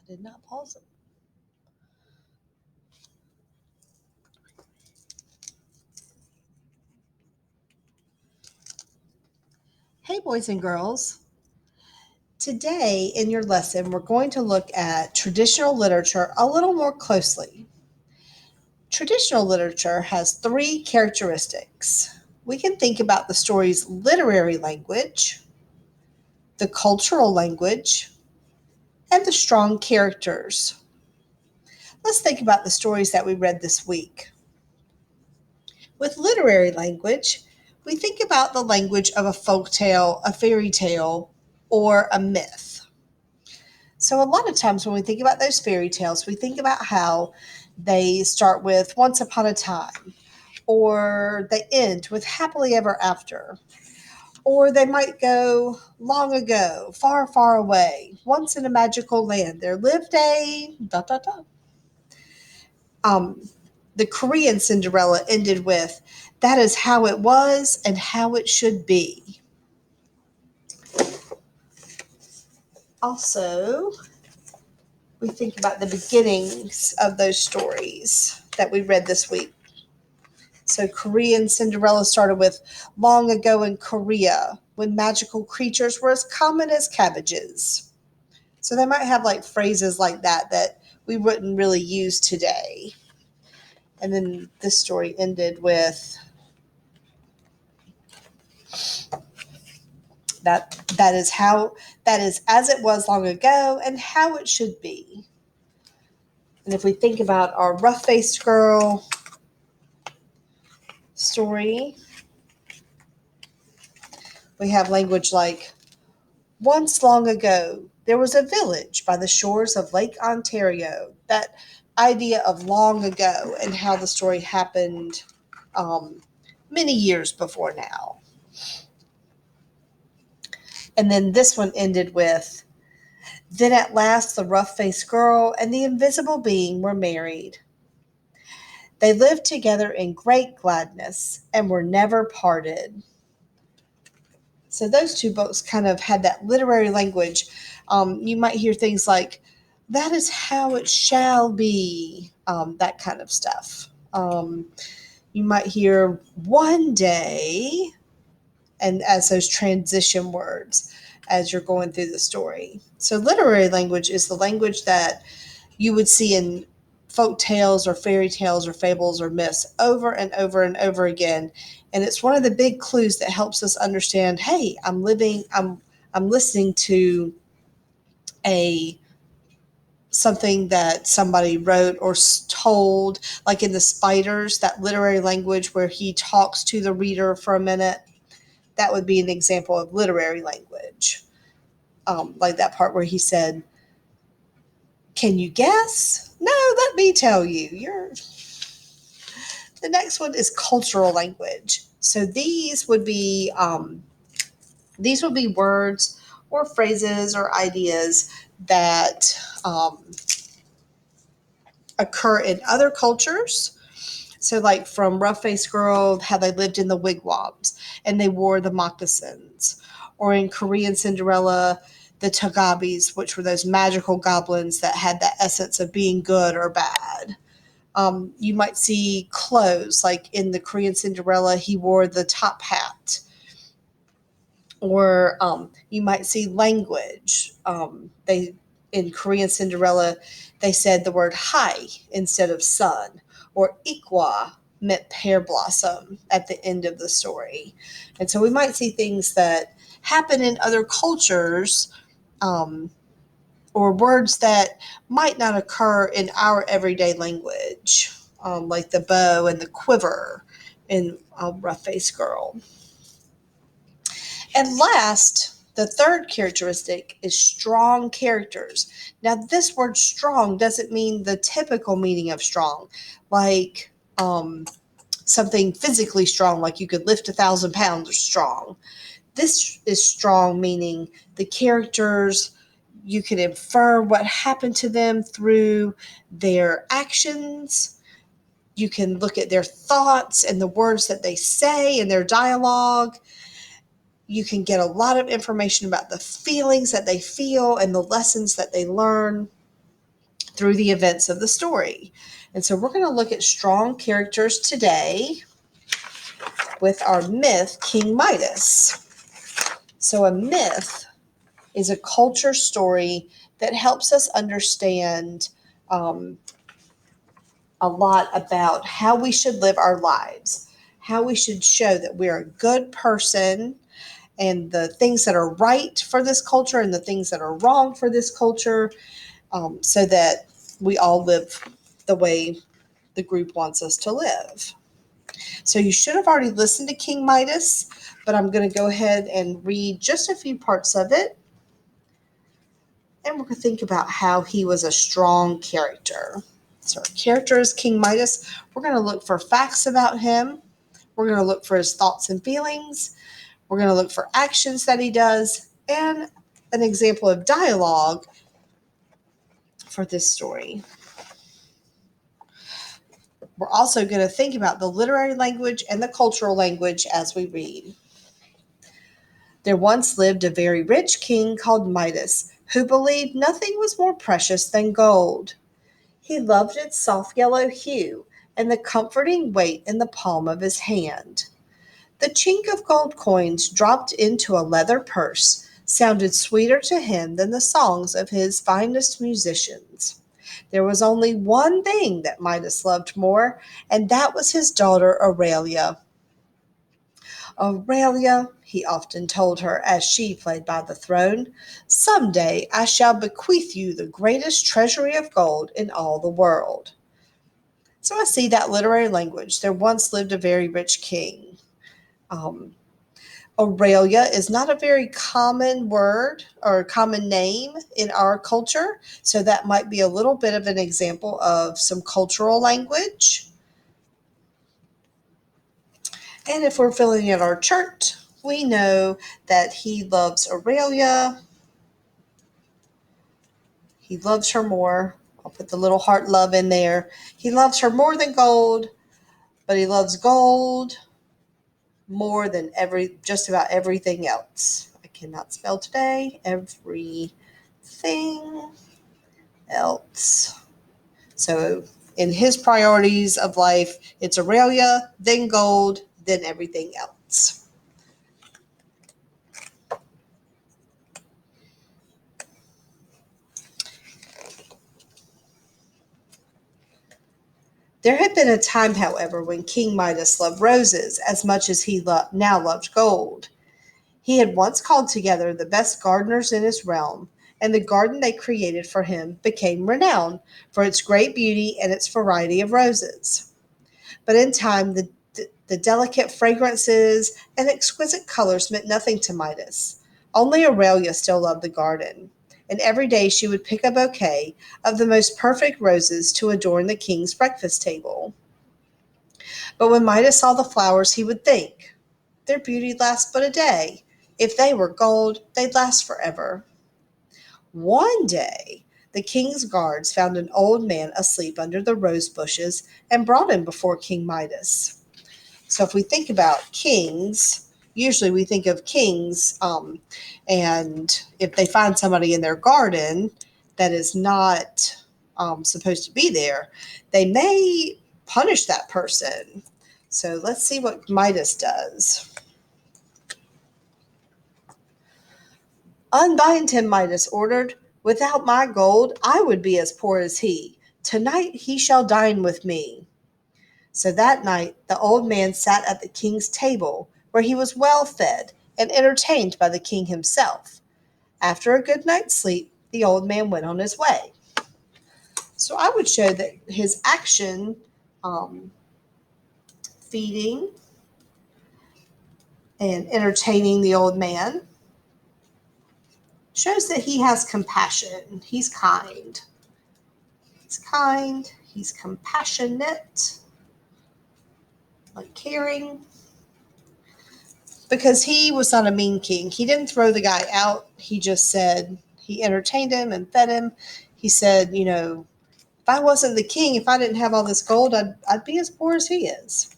Did not pause it. Hey, boys and girls. Today in your lesson, we're going to look at traditional literature a little more closely. Traditional literature has three characteristics. We can think about the story's literary language, the cultural language, and the strong characters. Let's think about the stories that we read this week. With literary language, we think about the language of a folk tale, a fairy tale, or a myth. So, a lot of times when we think about those fairy tales, we think about how they start with once upon a time, or they end with happily ever after, or they might go long ago, far, far away, once in a magical land. There lived a dot, dot, dot. Um, the Korean Cinderella ended with, that is how it was and how it should be. Also, we think about the beginnings of those stories that we read this week. So, Korean Cinderella started with long ago in Korea when magical creatures were as common as cabbages. So, they might have like phrases like that we wouldn't really use today. And then this story ended with that is as it was long ago and how it should be. And if we think about our rough-faced girl story, we have language like, once long ago, there was a village by the shores of Lake Ontario. That idea of long ago and how the story happened many years before now. And then this one ended with, then at last the rough-faced girl and the invisible being were married. They lived together in great gladness and were never parted. So those two books kind of had that literary language. You might hear things like, that is how it shall be, that kind of stuff. You might hear one day, and as those transition words as you're going through the story. So literary language is the language that you would see in folk tales or fairy tales or fables or myths over and over and over again. And it's one of the big clues that helps us understand, hey, I'm listening to a something that somebody wrote or told, like in the Spiders, that literary language where he talks to the reader for a minute. That would be an example of literary language. Like that part where he said, can you guess? No, let me tell you. The next one is cultural language. So these would be words or phrases or ideas that occur in other cultures. So, like from Rough Faced Girl, how they lived in the wigwams and they wore the moccasins. Or in Korean Cinderella, the Tagabis, which were those magical goblins that had that essence of being good or bad. You might see clothes, like in the Korean Cinderella, he wore the top hat. Or you might see language. They in Korean Cinderella, they said the word hai instead of sun, or ikwa meant pear blossom at the end of the story. And so we might see things that happen in other cultures, or words that might not occur in our everyday language, like the bow and the quiver in Rough Faced Girl. And last, the third characteristic is strong characters. Now, this word strong doesn't mean the typical meaning of strong, like something physically strong, like you could lift 1,000 pounds or strong. This is strong, meaning the characters, you can infer what happened to them through their actions. You can look at their thoughts and the words that they say and their dialogue. You can get a lot of information about the feelings that they feel and the lessons that they learn. through the events of the story. And so we're going to look at strong characters today with our myth, King Midas. So a myth is a culture story that helps us understand a lot about how we should live our lives, how we should show that we're a good person, and the things that are right for this culture and the things that are wrong for this culture, so that we all live the way the group wants us to live. So you should have already listened to King Midas, but I'm going to go ahead and read just a few parts of it. And we're going to think about how he was a strong character. So our character is King Midas. We're going to look for facts about him. We're going to look for his thoughts and feelings. We're going to look for actions that he does and an example of dialogue for this story. We're also going to think about the literary language and the cultural language as we read. There once lived a very rich king called Midas, who believed nothing was more precious than gold. He loved its soft yellow hue and the comforting weight in the palm of his hand. The chink of gold coins dropped into a leather purse sounded sweeter to him than the songs of his finest musicians. There was only one thing that Midas loved more, and that was his daughter Aurelia. Aurelia, he often told her as she played by the throne, some day I shall bequeath you the greatest treasury of gold in all the world. So I see that literary language. There once lived a very rich king. Um, Aurelia is not a very common word or common name in our culture, so that might be a little bit of an example of some cultural language. And if we're filling in our chart, we know that he loves Aurelia. He loves her more. I'll put the little heart love in there. He loves her more than gold, but he loves gold more than just about everything else. I cannot spell today. Everything else. So in his priorities of life, it's Aurelia, then gold, then everything else. There had been a time, however, when King Midas loved roses as much as he now loved gold. He had once called together the best gardeners in his realm, and the garden they created for him became renowned for its great beauty and its variety of roses. But in time, the delicate fragrances and exquisite colors meant nothing to Midas. Only Aurelia still loved the garden, and every day she would pick a bouquet of the most perfect roses to adorn the king's breakfast table. But when Midas saw the flowers, he would think, their beauty lasts but a day. If they were gold, they'd last forever. One day, the king's guards found an old man asleep under the rose bushes and brought him before King Midas. So if we think about kings, usually we think of kings, and if they find somebody in their garden that is not supposed to be there, they may punish that person. So let's see what Midas does. Unbind him, Midas ordered. Without my gold, I would be as poor as he. Tonight he shall dine with me. So that night the old man sat at the king's table, where he was well fed and entertained by the king himself. After a good night's sleep, the old man went on his way. So I would show that his action, feeding and entertaining the old man, shows that he has compassion. He's kind. He's kind. He's compassionate, like caring. Because he was not a mean king. He didn't throw the guy out. He just said, he entertained him and fed him. He said, if I wasn't the king, if I didn't have all this gold, I'd be as poor as he is.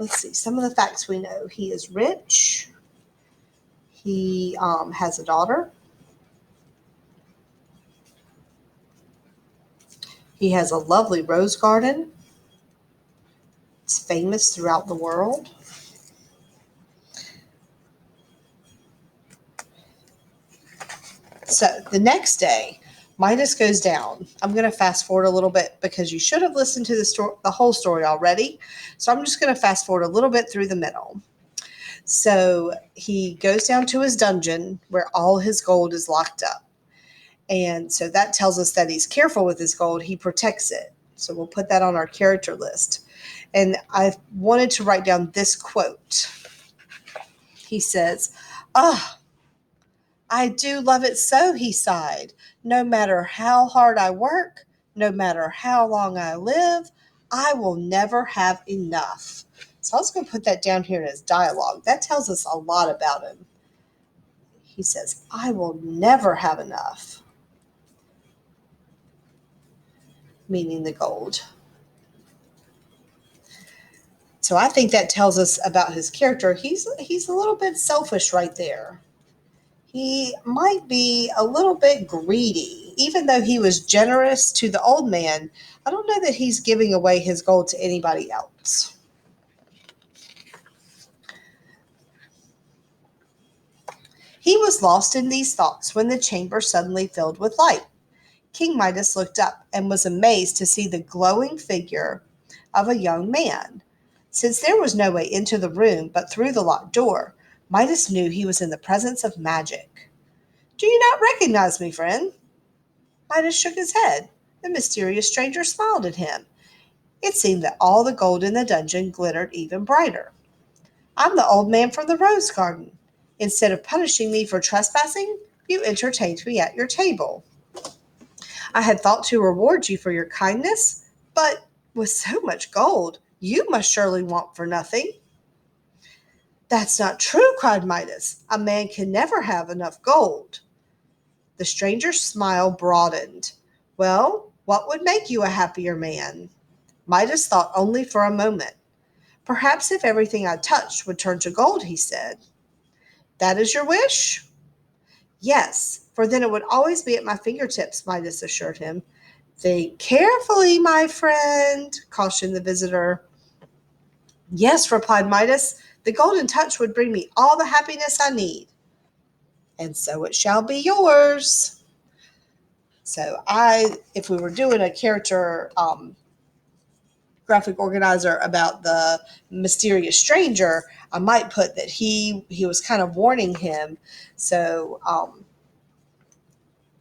Let's see, some of the facts we know. He is rich. He has a daughter. He has a lovely rose garden. It's famous throughout the world. So the next day, Midas goes down. I'm going to fast forward a little bit because you should have listened to the whole story already. So I'm just going to fast forward a little bit through the middle. So he goes down to his dungeon where all his gold is locked up. And so that tells us that he's careful with his gold. He protects it. So we'll put that on our character list. And I wanted to write down this quote. He says, "Ah, I do love it so," he sighed. "No matter how hard I work, no matter how long I live, I will never have enough." So I was going to put that down here as dialogue. That tells us a lot about him. He says, "I will never have enough," meaning the gold. So I think that tells us about his character. He's a little bit selfish right there. He might be a little bit greedy. Even though he was generous to the old man, I don't know that he's giving away his gold to anybody else. He was lost in these thoughts when the chamber suddenly filled with light. King Midas looked up and was amazed to see the glowing figure of a young man. Since there was no way into the room but through the locked door, Midas knew he was in the presence of magic. "Do you not recognize me, friend?" Midas shook his head. The mysterious stranger smiled at him. It seemed that all the gold in the dungeon glittered even brighter. "I'm the old man from the rose garden. Instead of punishing me for trespassing, you entertained me at your table. I had thought to reward you for your kindness, but with so much gold, you must surely want for nothing." "That's not true," cried Midas. "A man can never have enough gold." The stranger's smile broadened. "Well, what would make you a happier man?" Midas thought only for a moment. "Perhaps if everything I touched would turn to gold," he said. "That is your wish?" "Yes, for then it would always be at my fingertips," Midas assured him. "Think carefully, my friend," cautioned the visitor. "Yes," replied Midas, "the golden touch would bring me all the happiness I need." "And so it shall be yours." So if we were doing a character graphic organizer about the mysterious stranger, I might put that he was kind of warning him. So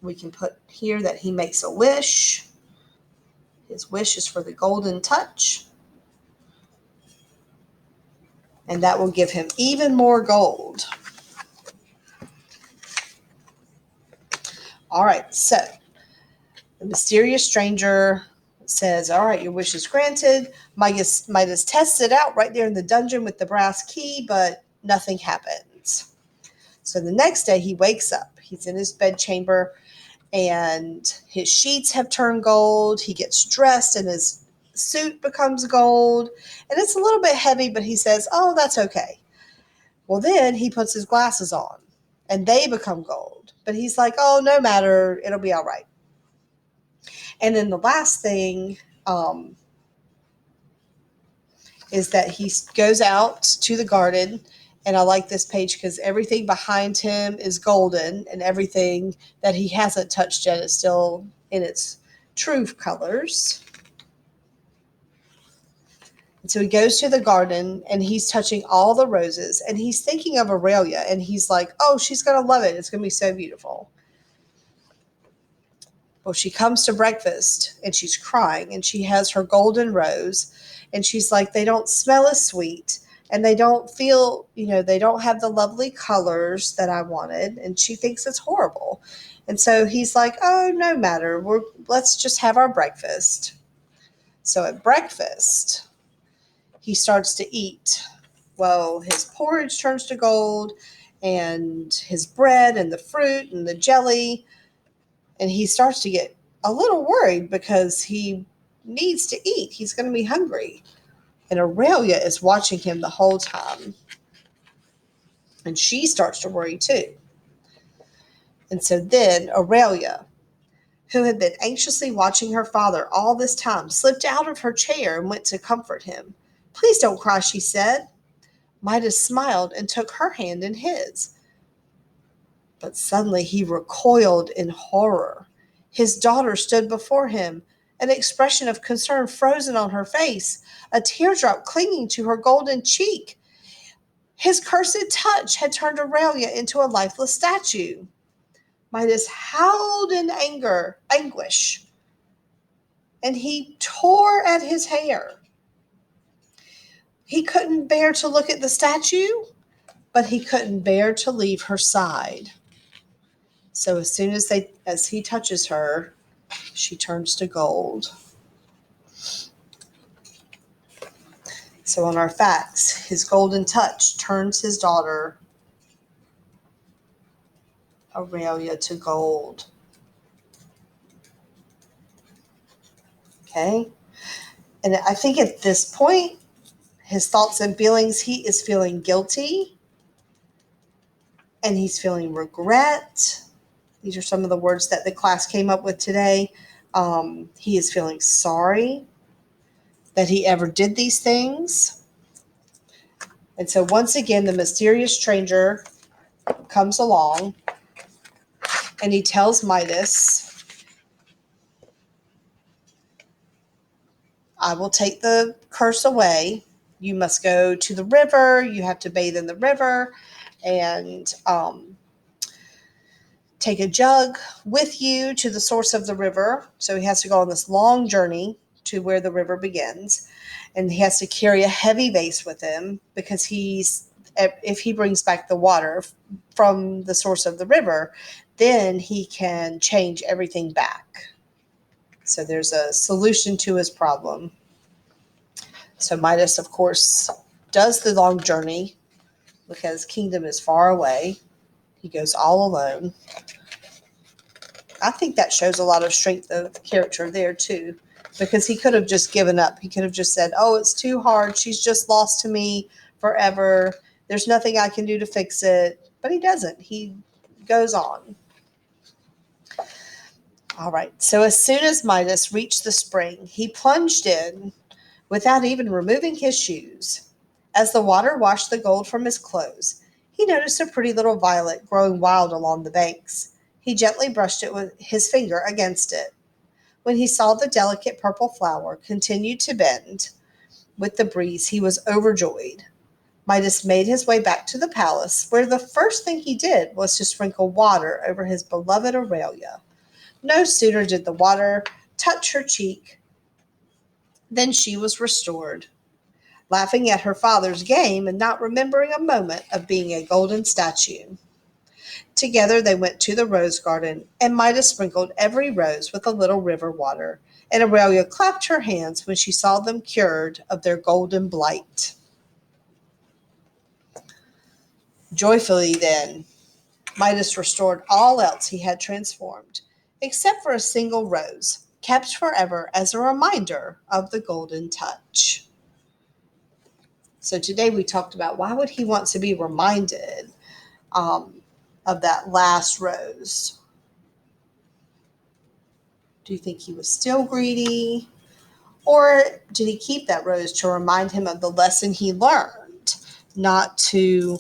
we can put here that he makes a wish. His wish is for the golden touch. And that will give him even more gold. All right, so the mysterious stranger says, "All right, your wish is granted." Midas tests it out right there in the dungeon with the brass key, but nothing happens. So the next day he wakes up. He's in his bedchamber and his sheets have turned gold. He gets dressed and his suit becomes gold. And it's a little bit heavy, but he says, "Oh, that's okay." Well, then he puts his glasses on and they become gold. But he's like, "Oh, no matter. It'll be all right." And then the last thing is that he goes out to the garden. And I like this page because everything behind him is golden and everything that he hasn't touched yet is still in its true colors. And so he goes to the garden and he's touching all the roses and he's thinking of Aurelia and he's like, "Oh, she's going to love it. It's going to be so beautiful." Well, she comes to breakfast and she's crying and she has her golden rose and she's like, "They don't smell as sweet and they don't feel, they don't have the lovely colors that I wanted." And she thinks it's horrible. And so he's like, "Oh, no matter. Let's just have our breakfast." So at breakfast, he starts to eat. Well, his porridge turns to gold and his bread and the fruit and the jelly. And he starts to get a little worried because he needs to eat. He's going to be hungry. And Aurelia is watching him the whole time. And she starts to worry too. And so then Aurelia, who had been anxiously watching her father all this time, slipped out of her chair and went to comfort him. "Please don't cry," she said. Midas smiled and took her hand in his. But suddenly he recoiled in horror. His daughter stood before him, an expression of concern frozen on her face, a teardrop clinging to her golden cheek. His cursed touch had turned Aurelia into a lifeless statue. Midas howled in anguish, and he tore at his hair. He couldn't bear to look at the statue, but he couldn't bear to leave her side. So as soon as he touches her, she turns to gold. So on our facts, his golden touch turns his daughter Aurelia to gold. Okay? And I think at this point, his thoughts and feelings, he is feeling guilty and he's feeling regret. These are some of the words that the class came up with today. He is feeling sorry that he ever did these things. And so once again, the mysterious stranger comes along and he tells Midas, "I will take the curse away. You must go to the river. You have to bathe in the river and take a jug with you to the source of the river." So he has to go on this long journey to where the river begins. And he has to carry a heavy vase with him because if he brings back the water from the source of the river, then he can change everything back. So there's a solution to his problem. So Midas, of course, does the long journey because kingdom is far away. He goes all alone. I think that shows a lot of strength of character there too, because he could have just given up. He could have just said, "Oh, it's too hard. She's just lost to me forever. There's nothing I can do to fix it." But he doesn't. He goes on. All right. So as soon as Midas reached the spring, he plunged in without even removing his shoes. As the water washed the gold from his clothes, he noticed a pretty little violet growing wild along the banks. He gently brushed it with his finger against it. When he saw the delicate purple flower continue to bend with the breeze, he was overjoyed. Midas made his way back to the palace, where the first thing he did was to sprinkle water over his beloved Aurelia. No sooner did the water touch her cheek than she was restored. Laughing at her father's game and not remembering a moment of being a golden statue. Together they went to the rose garden, and Midas sprinkled every rose with a little river water, and Aurelia clapped her hands when she saw them cured of their golden blight. Joyfully then, Midas restored all else he had transformed, except for a single rose, kept forever as a reminder of the golden touch. So today we talked about why would he want to be reminded of that last rose? Do you think he was still greedy? Or did he keep that rose to remind him of the lesson he learned, not to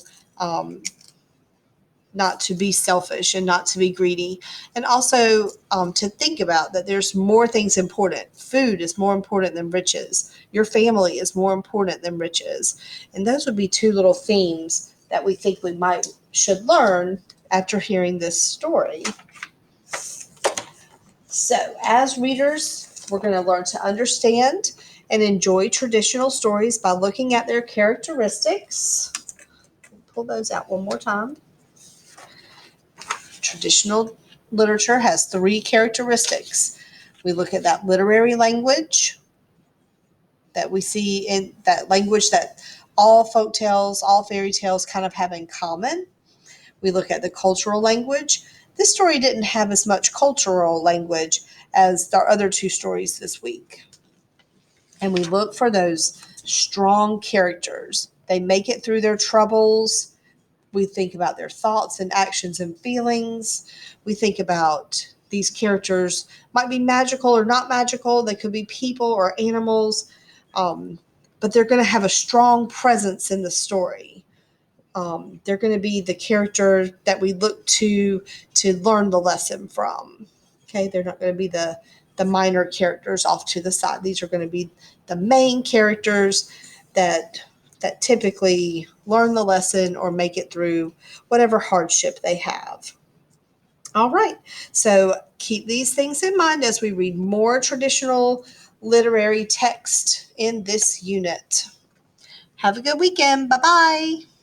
be selfish and not to be greedy, and also to think about that there's more things important. Food is more important than riches. Your family is more important than riches. And those would be two little themes that we think we should learn after hearing this story. So, as readers, we're going to learn to understand and enjoy traditional stories by looking at their characteristics. Pull those out one more time. Traditional literature has 3 characteristics. We look at that literary language that we see in that language that all folk tales, all fairy tales kind of have in common. We look at the cultural language. This story didn't have as much cultural language as the other 2 stories this week. And we look for those strong characters. They make it through their troubles. We think about their thoughts and actions and feelings. We think about these characters might be magical or not magical. They could be people or animals, but they're going to have a strong presence in the story. They're going to be the character that we look to learn the lesson from. Okay, they're not going to be the minor characters off to the side. These are going to be the main characters that typically learn the lesson or make it through whatever hardship they have. All right, so keep these things in mind as we read more traditional literary text in this unit. Have a good weekend. Bye bye.